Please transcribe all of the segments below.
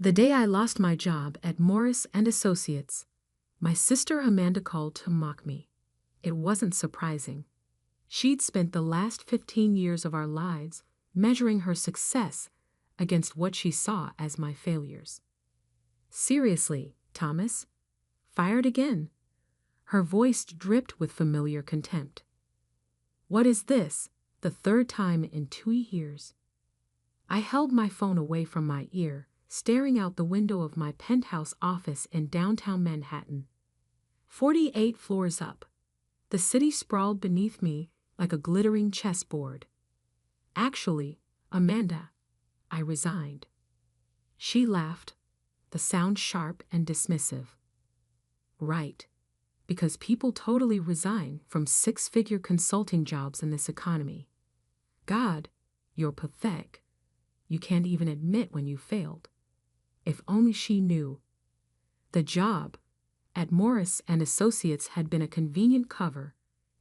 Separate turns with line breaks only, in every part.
The day I lost my job at Morris and Associates, my sister Amanda called to mock me. It wasn't surprising. She'd spent the last 15 years of our lives measuring her success against what she saw as my failures. Seriously, Thomas? Fired again? Her voice dripped with familiar contempt. What is this? The third time in 2 years. I held my phone away from my ear, staring out the window of my penthouse office in downtown Manhattan. 48 floors up, the city sprawled beneath me like a glittering chessboard. Actually, Amanda, I resigned. She laughed, the sound sharp and dismissive. Right, because people totally resign from 6-figure consulting jobs in this economy. God, you're pathetic. You can't even admit when you failed. If only she knew. The job at Morris and Associates had been a convenient cover,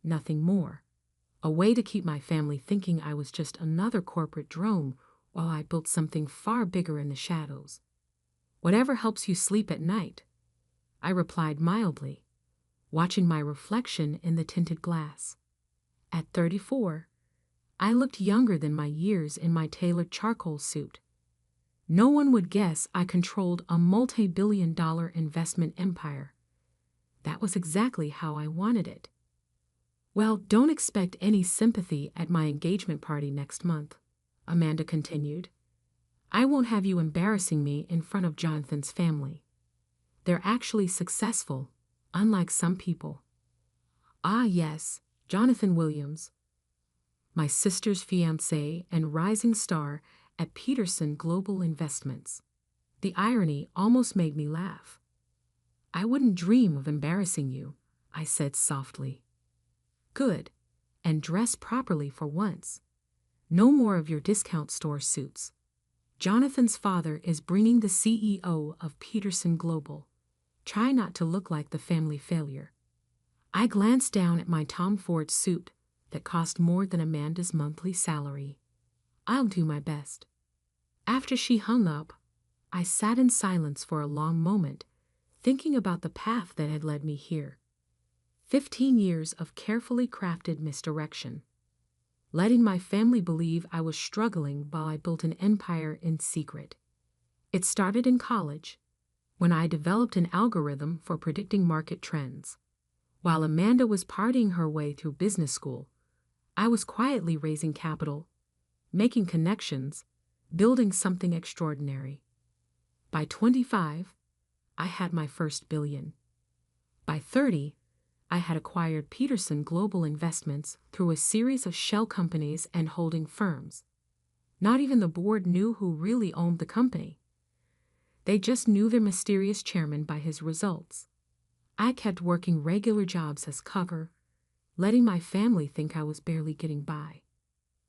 nothing more. A way to keep my family thinking I was just another corporate drone while I built something far bigger in the shadows. Whatever helps you sleep at night, I replied mildly, watching my reflection in the tinted glass. At 34, I looked younger than my years in my tailored charcoal suit. No one would guess I controlled a multi-billion-dollar investment empire. That was exactly how I wanted it. Well, don't expect any sympathy at my engagement party next month, Amanda continued. I won't have you embarrassing me in front of Jonathan's family. They're actually successful, unlike some people. Ah, yes, Jonathan Williams, my sister's fiancé and rising star at Peterson Global Investments. The irony almost made me laugh. I wouldn't dream of embarrassing you, I said softly. Good, and dress properly for once. No more of your discount store suits. Jonathan's father is bringing the CEO of Peterson Global. Try not to look like the family failure. I glanced down at my Tom Ford suit that cost more than Amanda's monthly salary. I'll do my best. After she hung up, I sat in silence for a long moment, thinking about the path that had led me here. 15 years of carefully crafted misdirection. Letting my family believe I was struggling while I built an empire in secret. It started in college, when I developed an algorithm for predicting market trends. While Amanda was partying her way through business school, I was quietly raising capital, making connections, building something extraordinary. By 25, I had my first billion. By 30, I had acquired Peterson Global Investments through a series of shell companies and holding firms. Not even the board knew who really owned the company. They just knew their mysterious chairman by his results. I kept working regular jobs as cover, letting my family think I was barely getting by.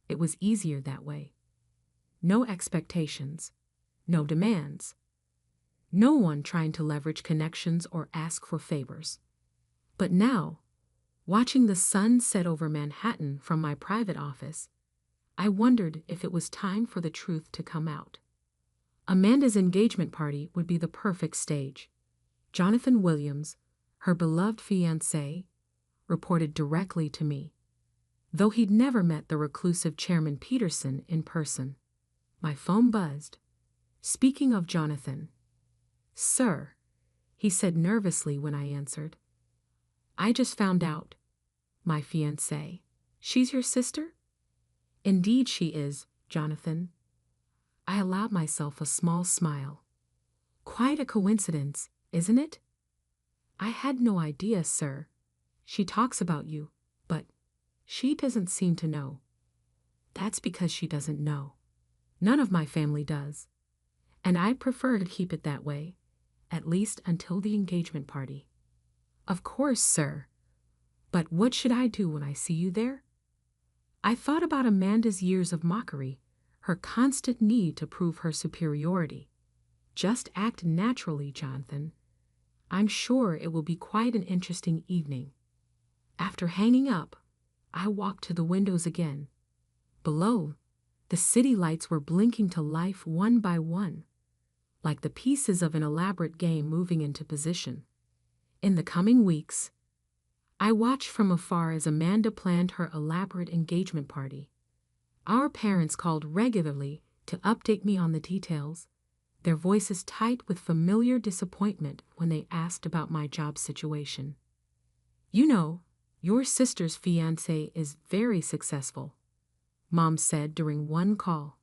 It was easier that way. No expectations, no demands. No one trying to leverage connections or ask for favors. But now, watching the sun set over Manhattan from my private office, I wondered if it was time for the truth to come out. Amanda's engagement party would be the perfect stage. Jonathan Williams, her beloved fiancé, reported directly to me, though he'd never met the reclusive Chairman Peterson in person. My phone buzzed. Speaking of Jonathan, "Sir," he said nervously when I answered. "I just found out. My fiancée. She's your sister?" "Indeed she is, Jonathan." I allowed myself a small smile. "Quite a coincidence, isn't it?" "I had no idea, sir. She talks about you, but she doesn't seem to know." "That's because she doesn't know. None of my family does. And I prefer to keep it that way, at least until the engagement party." "Of course, sir. But what should I do when I see you there?" I thought about Amanda's years of mockery, her constant need to prove her superiority. Just act naturally, Jonathan. I'm sure it will be quite an interesting evening. After hanging up, I walked to the windows again. Below, the city lights were blinking to life one by one. like the pieces of an elaborate game moving into position. In the coming weeks, I watched from afar as Amanda planned her elaborate engagement party. Our parents called regularly to update me on the details, their voices tight with familiar disappointment when they asked about my job situation. "You know, your sister's fiancé is very successful," Mom said during one call.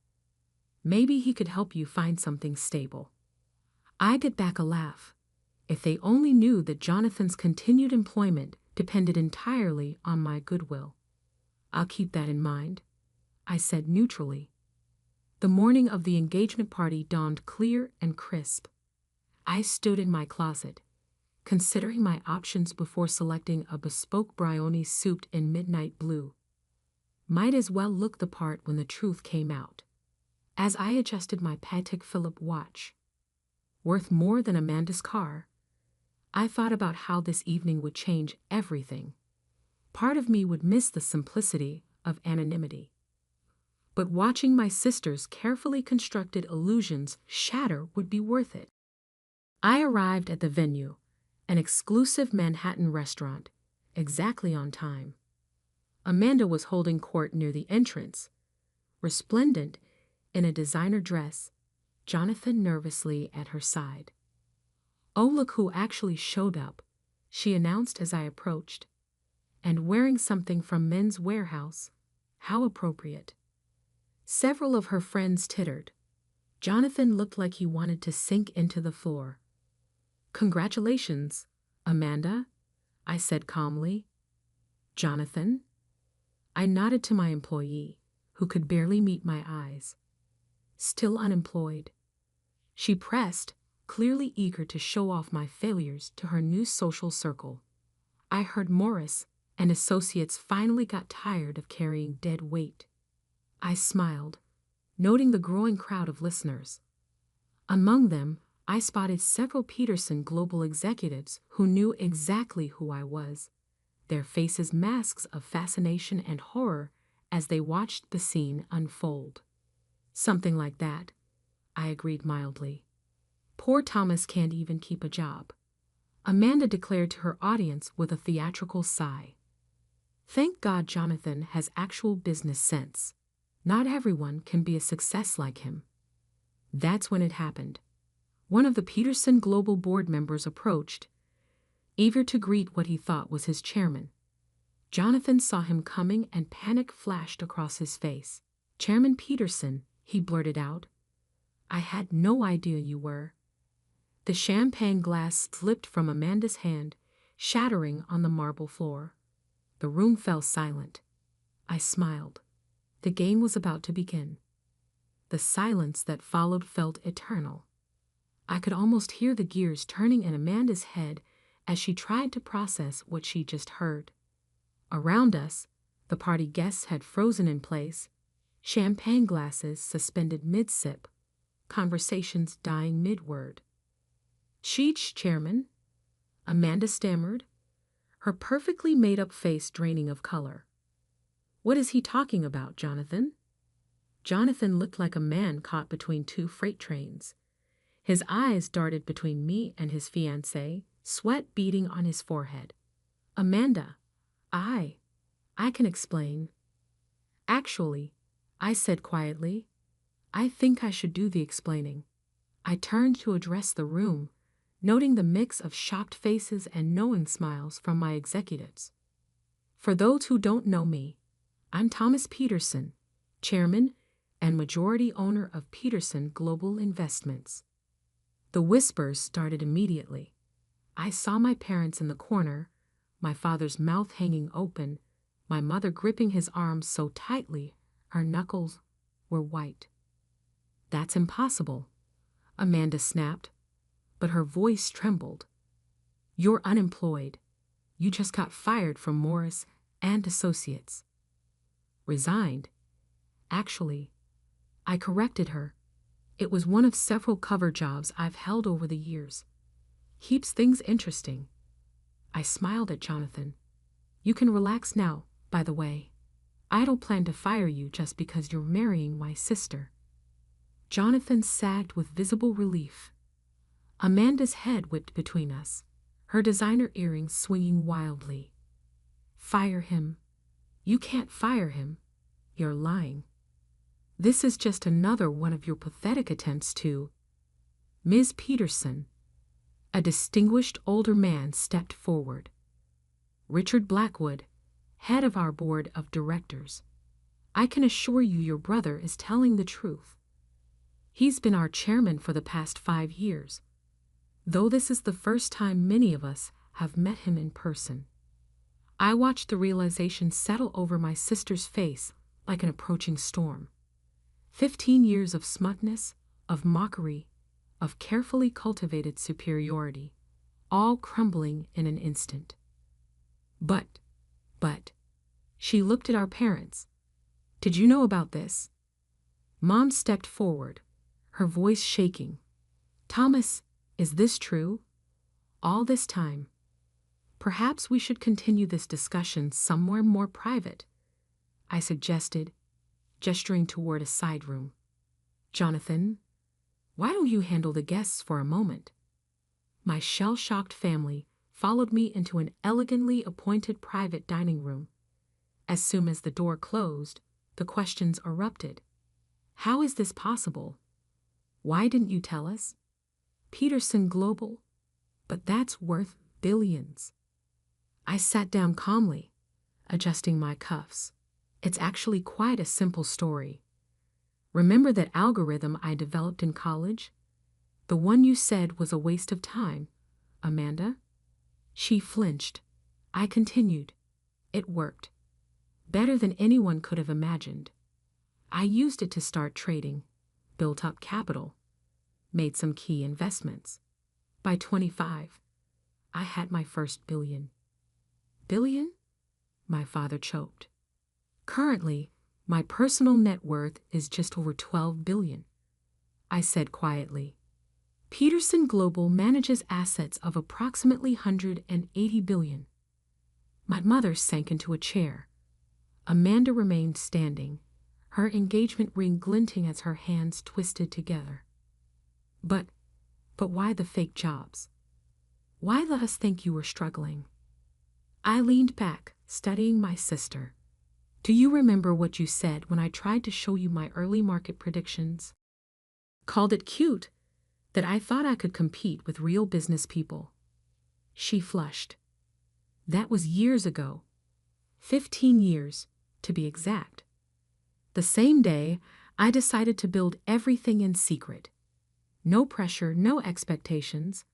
"Maybe he could help you find something stable." I get back a laugh. If they only knew that Jonathan's continued employment depended entirely on my goodwill. "I'll keep that in mind," I said neutrally. The morning of the engagement party dawned clear and crisp. I stood in my closet, considering my options before selecting a bespoke brownie souped in midnight blue. Might as well look the part when the truth came out. As I adjusted my Patek Philippe watch, worth more than Amanda's car, I thought about how this evening would change everything. Part of me would miss the simplicity of anonymity. But watching my sister's carefully constructed illusions shatter would be worth it. I arrived at the venue, an exclusive Manhattan restaurant, exactly on time. Amanda was holding court near the entrance, resplendent in a designer dress, Jonathan nervously at her side. "Oh, look who actually showed up," she announced as I approached. "And wearing something from Men's Warehouse. How appropriate." Several of her friends tittered. Jonathan looked like he wanted to sink into the floor. "Congratulations, Amanda," I said calmly. "Jonathan?" I nodded to my employee, who could barely meet my eyes. "Still unemployed." She pressed, clearly eager to show off my failures to her new social circle. I heard Morris and associates finally got tired of carrying dead weight. I smiled, noting the growing crowd of listeners. Among them, I spotted several Peterson global executives who knew exactly who I was, their faces masks of fascination and horror as they watched the scene unfold. "Something like that," I agreed mildly. "Poor Thomas can't even keep a job," Amanda declared to her audience with a theatrical sigh. "Thank God Jonathan has actual business sense. Not everyone can be a success like him." That's when it happened. One of the Peterson Global board members approached, eager to greet what he thought was his chairman. Jonathan saw him coming and panic flashed across his face. "Chairman Peterson," he blurted out. "I had no idea you were." The champagne glass slipped from Amanda's hand, shattering on the marble floor. The room fell silent. I smiled. The game was about to begin. The silence that followed felt eternal. I could almost hear the gears turning in Amanda's head as she tried to process what she just heard. Around us, the party guests had frozen in place, champagne glasses suspended mid-sip, conversations dying mid-word. "Sheesh, Chairman," Amanda stammered, her perfectly made-up face draining of color. "What is he talking about, Jonathan?" Jonathan looked like a man caught between two freight trains. His eyes darted between me and his fiancée, sweat beading on his forehead. "Amanda, I can explain." "Actually," I said quietly, "I think I should do the explaining." I turned to address the room, noting the mix of shocked faces and knowing smiles from my executives. "For those who don't know me, I'm Thomas Peterson, chairman and majority owner of Peterson Global Investments." The whispers started immediately. I saw my parents in the corner, my father's mouth hanging open, my mother gripping his arms so tightly her knuckles were white. "That's impossible," Amanda snapped, but her voice trembled. "You're unemployed. You just got fired from Morris and Associates." "Resigned?" "Actually," I corrected her. "It was one of several cover jobs I've held over the years. Keeps things interesting." I smiled at Jonathan. "You can relax now, by the way. I don't plan to fire you just because you're marrying my sister." Jonathan sagged with visible relief. Amanda's head whipped between us, her designer earrings swinging wildly. Fire him. You can't fire him. You're lying. This is just another one of your pathetic attempts to. Ms. Peterson. A distinguished older man stepped forward. Richard Blackwood, head of our board of directors. I can assure you your brother is telling the truth. He's been our chairman for the past 5 years, though this is the first time many of us have met him in person. I watched the realization settle over my sister's face like an approaching storm. 15 years of smugness, of mockery, of carefully cultivated superiority, all crumbling in an instant. But, she looked at our parents. Did you know about this? Mom stepped forward, her voice shaking. Thomas, is this true? All this time. Perhaps we should continue this discussion somewhere more private, I suggested, gesturing toward a side room. Jonathan, why don't you handle the guests for a moment? My shell-shocked family followed me into an elegantly appointed private dining room. As soon as the door closed, the questions erupted. How is this possible? Why didn't you tell us? Peterson Global, but that's worth billions. I sat down calmly, adjusting my cuffs. It's actually quite a simple story. Remember that algorithm I developed in college? The one you said was a waste of time, Amanda? She flinched. I continued. It worked. Better than anyone could have imagined. I used it to start trading, built up capital, made some key investments. By 25, I had my first billion. Billion? My father choked. Currently, my personal net worth is just over 12 billion. I said quietly. Peterson Global manages assets of approximately 180 billion. My mother sank into a chair. Amanda remained standing, her engagement ring glinting as her hands twisted together. But why the fake jobs? Why let us think you were struggling? I leaned back, studying my sister. Do you remember what you said when I tried to show you my early market predictions? Called it cute, that I thought I could compete with real business people. She flushed. That was years ago. 15 years, to be exact. The same day, I decided to build everything in secret. No pressure, no expectations.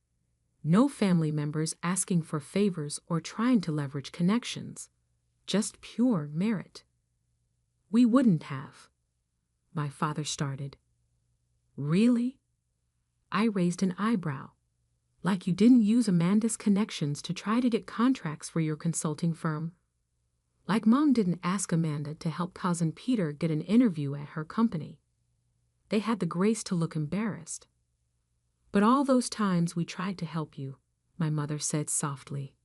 No family members asking for favors or trying to leverage connections. Just pure merit. We wouldn't have. My father started. Really? I raised an eyebrow. Like you didn't use Amanda's connections to try to get contracts for your consulting firm. Like Mom didn't ask Amanda to help cousin Peter get an interview at her company. They had the grace to look embarrassed. But all those times we tried to help you, my mother said softly.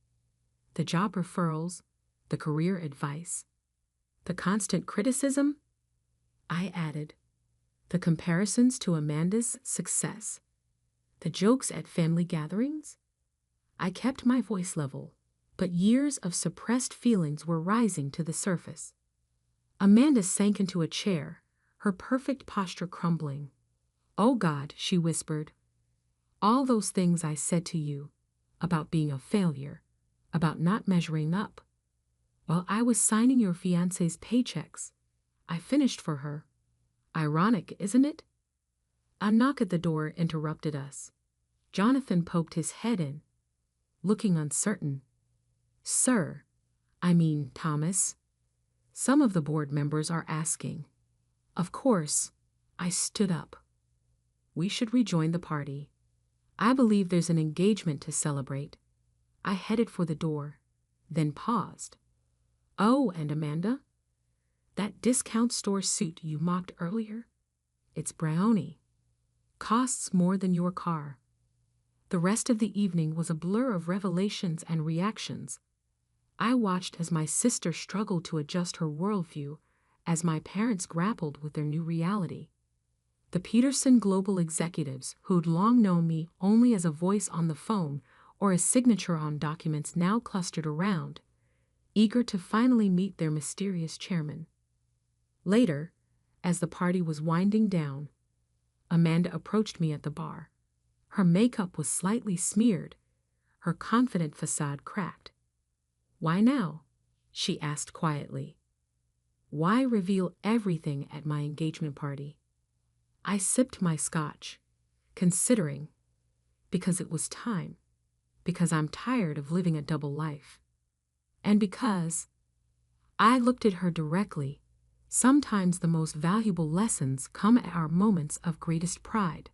The job referrals, the career advice, the constant criticism, I added. The comparisons to Amanda's success, the jokes at family gatherings. I kept my voice level, but years of suppressed feelings were rising to the surface. Amanda sank into a chair, her perfect posture crumbling. Oh God, she whispered. All those things I said to you, about being a failure, about not measuring up. While I was signing your fiancé's paychecks, I finished for her. Ironic, isn't it? A knock at the door interrupted us. Jonathan poked his head in, looking uncertain. Sir, I mean Thomas. Some of the board members are asking. Of course, I stood up. We should rejoin the party. I believe there's an engagement to celebrate. I headed for the door, then paused. Oh, and Amanda? That discount store suit you mocked earlier? It's brownie. Costs more than your car. The rest of the evening was a blur of revelations and reactions. I watched as my sister struggled to adjust her worldview, as my parents grappled with their new reality. The Peterson global executives who'd long known me only as a voice on the phone or a signature on documents now clustered around, eager to finally meet their mysterious chairman. Later, as the party was winding down, Amanda approached me at the bar. Her makeup was slightly smeared, her confident facade cracked. "Why now?" she asked quietly. "Why reveal everything at my engagement party?" I sipped my scotch, considering, because it was time, because I'm tired of living a double life, and because I looked at her directly. Sometimes the most valuable lessons come at our moments of greatest pride.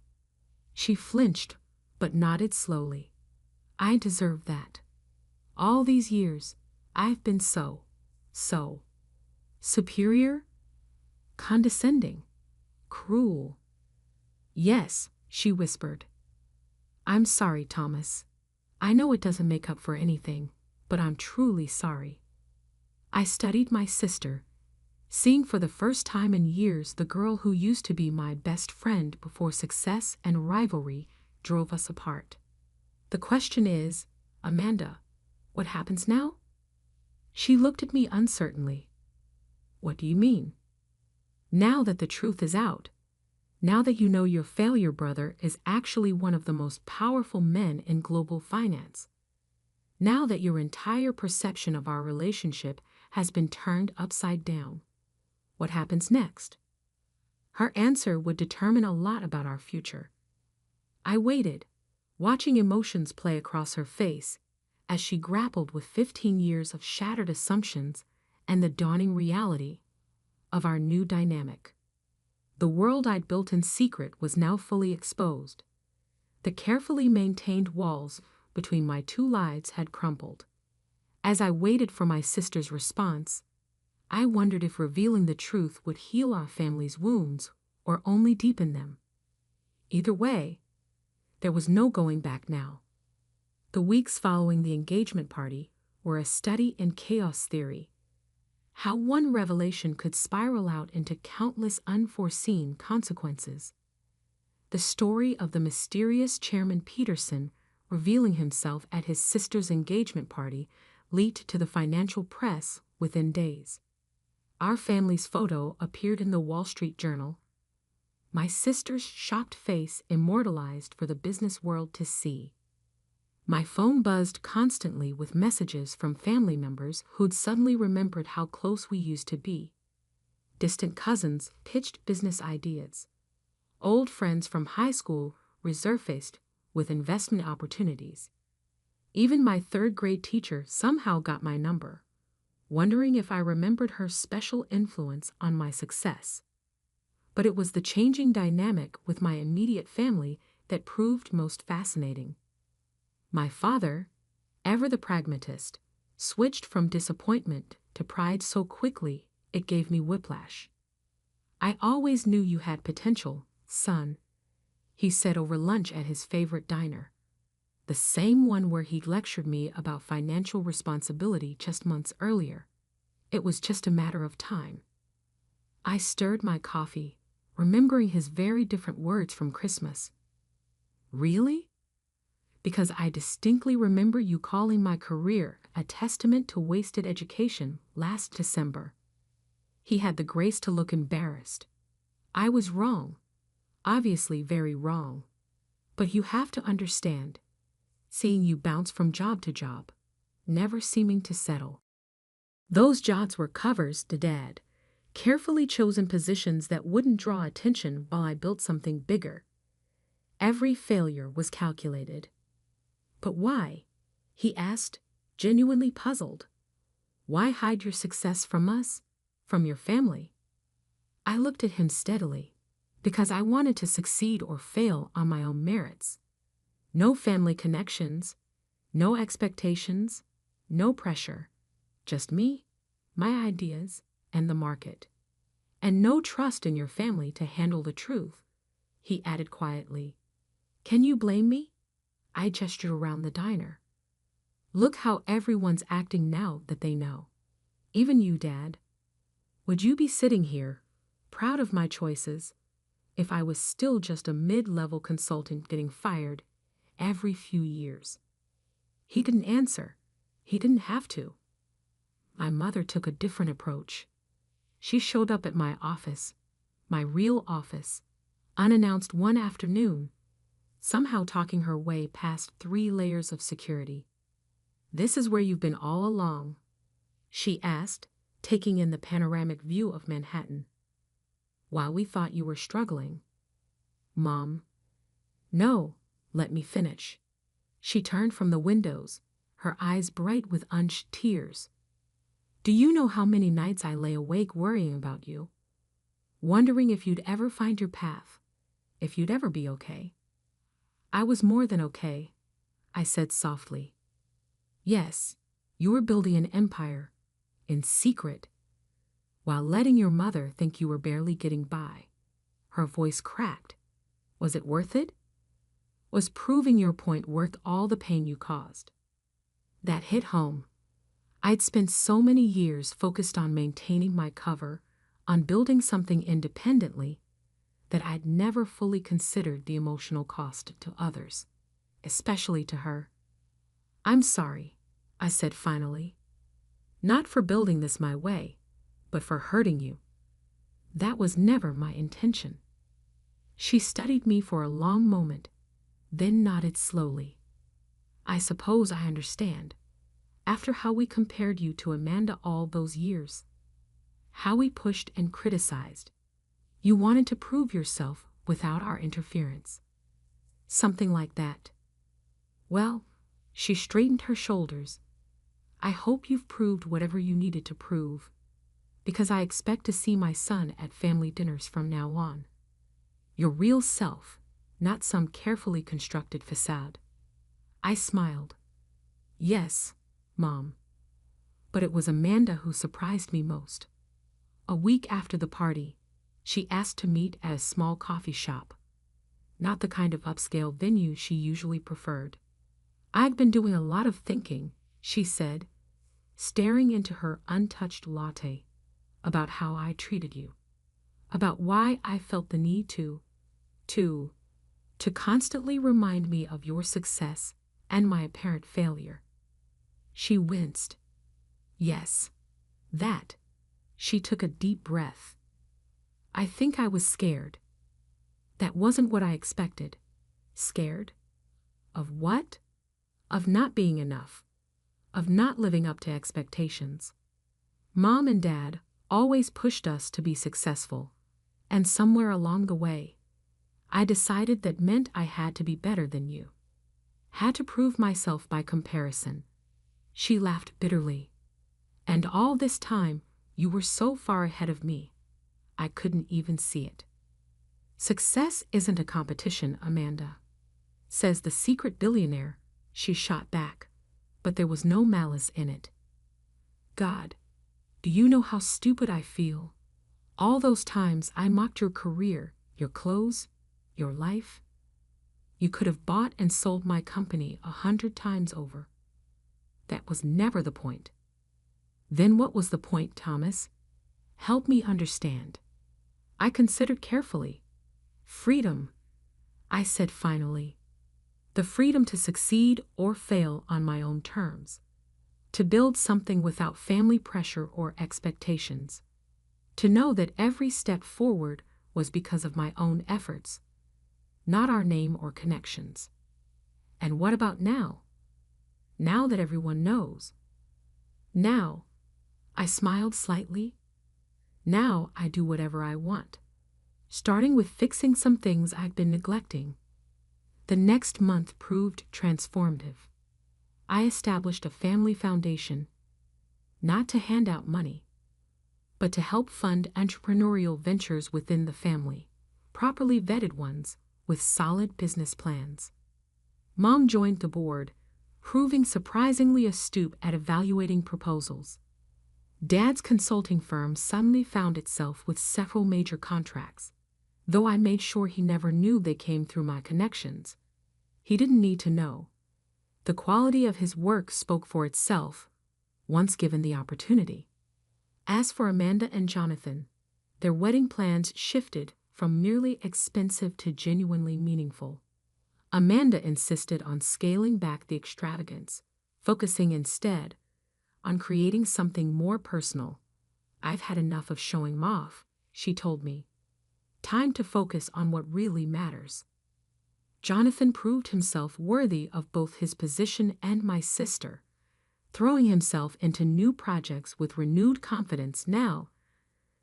She flinched, but nodded slowly. I deserve that. All these years, I've been so superior, condescending, cruel. "Yes," she whispered. "I'm sorry, Thomas. I know it doesn't make up for anything, but I'm truly sorry." I studied my sister, seeing for the first time in years the girl who used to be my best friend before success and rivalry drove us apart. "The question is, Amanda, what happens now?" She looked at me uncertainly. "What do you mean?" "Now that the truth is out, now that you know your failure brother is actually one of the most powerful men in global finance, now that your entire perception of our relationship has been turned upside down, what happens next?" Her answer would determine a lot about our future. I waited, watching emotions play across her face as she grappled with 15 years of shattered assumptions and the dawning reality of our new dynamic. The world I'd built in secret was now fully exposed. The carefully maintained walls between my two lives had crumbled. As I waited for my sister's response, I wondered if revealing the truth would heal our family's wounds or only deepen them. Either way, there was no going back now. The weeks following the engagement party were a study in chaos theory, how one revelation could spiral out into countless unforeseen consequences. The story of the mysterious Chairman Peterson revealing himself at his sister's engagement party leaked to the financial press within days. Our family's photo appeared in the Wall Street Journal, my sister's shocked face immortalized for the business world to see. My phone buzzed constantly with messages from family members who'd suddenly remembered how close we used to be. Distant cousins pitched business ideas. Old friends from high school resurfaced with investment opportunities. Even my third-grade teacher somehow got my number, wondering if I remembered her special influence on my success. But it was the changing dynamic with my immediate family that proved most fascinating. My father, ever the pragmatist, switched from disappointment to pride so quickly it gave me whiplash. "I always knew you had potential, son," he said over lunch at his favorite diner, the same one where he'd lectured me about financial responsibility just months earlier. It was just a matter of time. I stirred my coffee, remembering his very different words from Christmas. "Really?" "Because I distinctly remember you calling my career a testament to wasted education last December." He had the grace to look embarrassed. "I was wrong, obviously very wrong. But you have to understand, seeing you bounce from job to job, never seeming to settle. Those jobs were covers to Dad, carefully chosen positions that wouldn't draw attention while I built something bigger. Every failure was calculated." "But why?" he asked, genuinely puzzled. "Why hide your success from us, from your family?" I looked at him steadily, because I wanted to succeed or fail on my own merits. No family connections, no expectations, no pressure, just me, my ideas, and the market. "And no trust in your family to handle the truth," he added quietly. "Can you blame me?" I gestured around the diner. "Look how everyone's acting now that they know. Even you, Dad. Would you be sitting here, proud of my choices, if I was still just a mid-level consultant getting fired every few years. He didn't answer. He didn't have to. My mother took a different approach. She showed up at my office, my real office, unannounced one afternoon, somehow talking her way past 3 layers of security. "This is where you've been all along?" she asked, taking in the panoramic view of Manhattan. "While we thought you were struggling." "Mom." "No, let me finish." She turned from the windows, her eyes bright with unshed tears. "Do you know how many nights I lay awake worrying about you? Wondering if you'd ever find your path, if you'd ever be okay." "I was more than okay," I said softly. "Yes, you were building an empire, in secret, while letting your mother think you were barely getting by." Her voice cracked. "Was it worth it? Was proving your point worth all the pain you caused?" That hit home. I'd spent so many years focused on maintaining my cover, on building something independently, that I'd never fully considered the emotional cost to others, especially to her. "I'm sorry," I said finally. "Not for building this my way, but for hurting you. That was never my intention." She studied me for a long moment, then nodded slowly. "I suppose I understand. After how we compared you to Amanda all those years, how we pushed and criticized, you wanted to prove yourself without our interference. Something like that. Well," she straightened her shoulders, "I hope you've proved whatever you needed to prove, because I expect to see my son at family dinners from now on. Your real self, not some carefully constructed facade." I smiled. "Yes, Mom." But it was Amanda who surprised me most. A week after the party, she asked to meet at a small coffee shop. Not the kind of upscale venue she usually preferred. "I've been doing a lot of thinking," she said, staring into her untouched latte, "about how I treated you. About why I felt the need to constantly remind me of your success and my apparent failure." She winced. "Yes, that." She took a deep breath. "I think I was scared. That wasn't what I expected." "Scared? Of what?" "Of not being enough. Of not living up to expectations. Mom and Dad always pushed us to be successful, and somewhere along the way, I decided that meant I had to be better than you. Had to prove myself by comparison." She laughed bitterly. "And all this time, you were so far ahead of me, I couldn't even see it." "Success isn't a competition, Amanda," says the secret billionaire, she shot back, but there was no malice in it. "God, do you know how stupid I feel? All those times I mocked your career, your clothes, your life. You could have bought and sold my company 100 times over. That was never the point." "Then what was the point, Thomas? Help me understand." I considered carefully. "Freedom," I said finally. "The freedom to succeed or fail on my own terms. To build something without family pressure or expectations. To know that every step forward was because of my own efforts, not our name or connections." "And what about now? Now that everyone knows?" "Now," I smiled slightly, "now I do whatever I want, starting with fixing some things I've been neglecting." The next month proved transformative. I established a family foundation, not to hand out money, but to help fund entrepreneurial ventures within the family, properly vetted ones with solid business plans. Mom joined the board, proving surprisingly astute at evaluating proposals. Dad's consulting firm suddenly found itself with several major contracts, though I made sure he never knew they came through my connections. He didn't need to know. The quality of his work spoke for itself, once given the opportunity. As for Amanda and Jonathan, their wedding plans shifted from merely expensive to genuinely meaningful. Amanda insisted on scaling back the extravagance, focusing instead on creating something more personal. "I've had enough of showing off," she told me. "Time to focus on what really matters." Jonathan proved himself worthy of both his position and my sister, throwing himself into new projects with renewed confidence now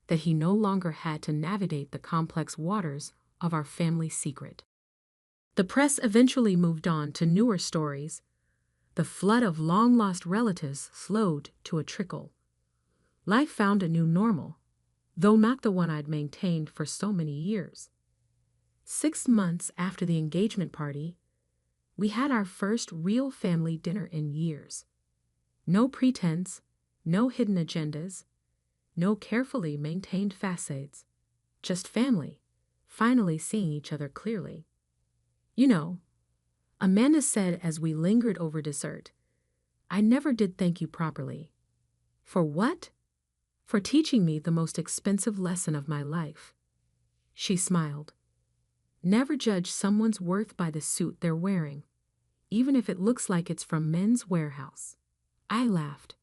that he no longer had to navigate the complex waters of our family secret. The press eventually moved on to newer stories. The flood of long-lost relatives slowed to a trickle. Life found a new normal, though not the one I'd maintained for so many years. 6 months after the engagement party, we had our first real family dinner in years. No pretense, no hidden agendas, no carefully maintained facades. Just family, finally seeing each other clearly. "You know," Amanda said as we lingered over dessert, "I never did thank you properly." "For what?" "For teaching me the most expensive lesson of my life." She smiled. "Never judge someone's worth by the suit they're wearing, even if it looks like it's from Men's Warehouse." I laughed,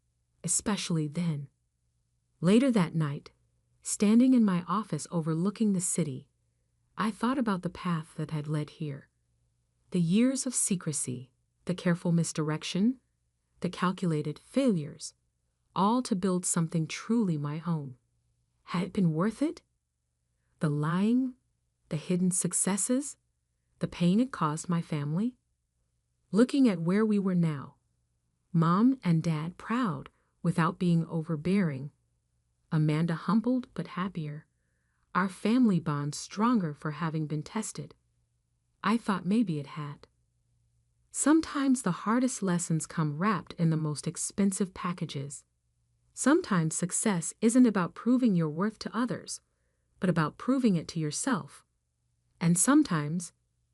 especially then. Later that night, standing in my office overlooking the city, I thought about the path that had led here. The years of secrecy, the careful misdirection, the calculated failures, all to build something truly my own. Had it been worth it? The lying, the hidden successes, the pain it caused my family? Looking at where we were now, Mom and Dad proud without being overbearing, Amanda humbled but happier, our family bond stronger for having been tested, I thought maybe it had. Sometimes the hardest lessons come wrapped in the most expensive packages. Sometimes success isn't about proving your worth to others, but about proving it to yourself. And sometimes,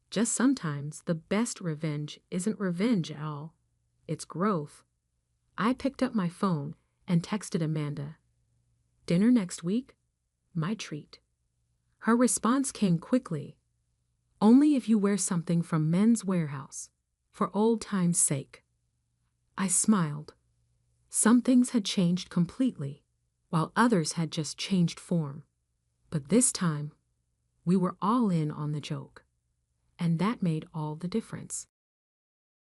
just sometimes, the best revenge isn't revenge at all. It's growth. I picked up my phone and texted Amanda, "Dinner next week? My treat." Her response came quickly, "Only if you wear something from Men's Warehouse, for old time's sake." I smiled. Some things had changed completely, while others had just changed form. But this time, we were all in on the joke. And that made all the difference.